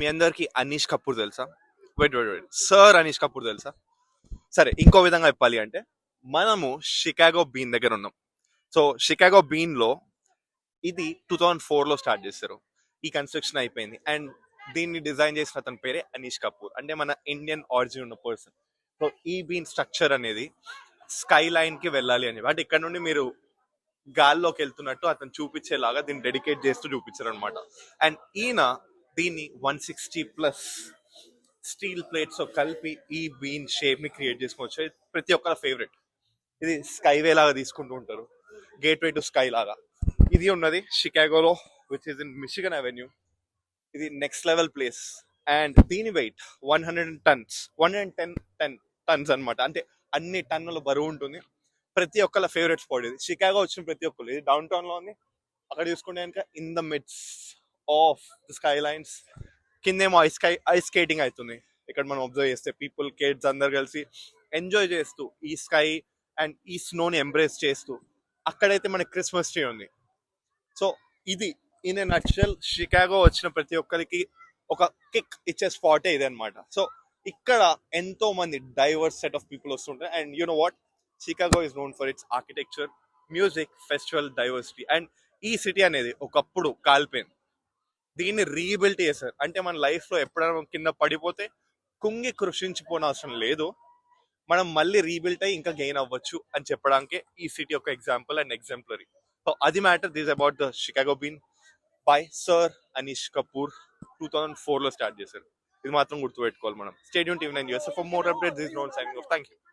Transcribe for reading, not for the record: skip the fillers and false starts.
మీ అందరికి అనీష్ కపూర్ తెలుసా? Wait sir Anish Kapoor తెలుసా? సరే, ఇంకో విధంగా చెప్పాలి అంటే మనము షికాగో బీన్ దగ్గర ఉన్నాం. సో షికాగో బీన్ లో ఇది 2004లో స్టార్ట్ చేశారు. ఈ కన్స్ట్రక్షన్ అయిపోయింది అండ్ దీన్ని డిజైన్ చేసిన అతని పేరే అనీష్ కపూర్, అంటే మన ఇండియన్ ఆరిజిన్ ఉన్న పర్సన్. సో ఈ బీన్ స్ట్రక్చర్ అనేది స్కై లైన్ కి వెళ్ళాలి అని, బట్ ఇక్కడ నుండి మీరు గాల్లోకి వెళ్తున్నట్టు అతను చూపించేలాగా దీన్ని డెడికేట్ చేస్తూ చూపించారు అనమాట. అండ్ ఈయన దీన్ని 160+ స్టీల్ ప్లేట్స్ కలిపి ఈ బీన్ షేప్ ని క్రియేట్ చేసుకోవచ్చు. ఇది ప్రతి ఒక్కరి ఫేవరెట్. ఇది స్కైవే లాగా తీసుకుంటూ ఉంటారు, గేట్ వే టు స్కై లాగా. ఇది ఉన్నది షికాగోలో, which is in Michigan avenue. ఇది నెక్స్ట్ లెవెల్ ప్లేస్ అండ్ దీని వెయిట్ 110 టన్స్ అనమాట. అంటే అన్ని టన్నుల బరువు ఉంటుంది. ప్రతి ఒక్కళ్ళ ఫేవరెట్ స్పాట్ ఇది. షికాగో వచ్చిన ప్రతి ఒక్కరు, ఇది డౌన్ టౌన్ లో ఉంది. అక్కడ చూసుకుంటే కనుక in the mids of the sky lines కిందేమో ఐస్ స్కేటింగ్ అవుతుంది. ఇక్కడ మనం అబ్జర్వ్ చేస్తే పీపుల్, కిడ్స్ అందరు కలిసి ఎంజాయ్ చేస్తూ ఈ స్కై అండ్ ఈ స్నోని ఎంబ్రేస్ చేస్తూ. అక్కడైతే మనకి క్రిస్మస్ ట్రీ ఉంది. సో ఇది ఇన్ ఏ నట్షెల్ షికాగో వచ్చిన ప్రతి ఒక్కరికి ఒక కిక్ ఇచ్చే స్పాటే ఇది అనమాట. సో ఇక్కడ ఎంతో మంది డైవర్స్ సెట్ ఆఫ్ పీపుల్ వస్తుంటారు. And you know what, Chicago is known for it's architecture, music, festival, diversity. And ఈ సిటీ అనేది ఒకప్పుడు కాల్పోయింది, దీన్ని రీబిల్డ్ చేశారు. అంటే మన లైఫ్ లో ఎప్పుడైనా కింద పడిపోతే కుంగి కృషించిపోయిన అవసరం లేదు, మనం మళ్ళీ రీబిల్డ్ అయ్యి ఇంకా గెయిన్ అవ్వచ్చు అని చెప్పడానికి ఈ సిటీ ఒక ఎగ్జాంపుల్ అండ్ ఎగ్జాంపులరీ. సో అది matter. This about the Chicago bean by sir Anish Kapoor. 2004లో స్టార్ట్ చేశారు. ఇది మాత్రం గుర్తుపెట్టుకోవాలి మనం. Stadium TV 9 for more updates. This known signing off. Thank you.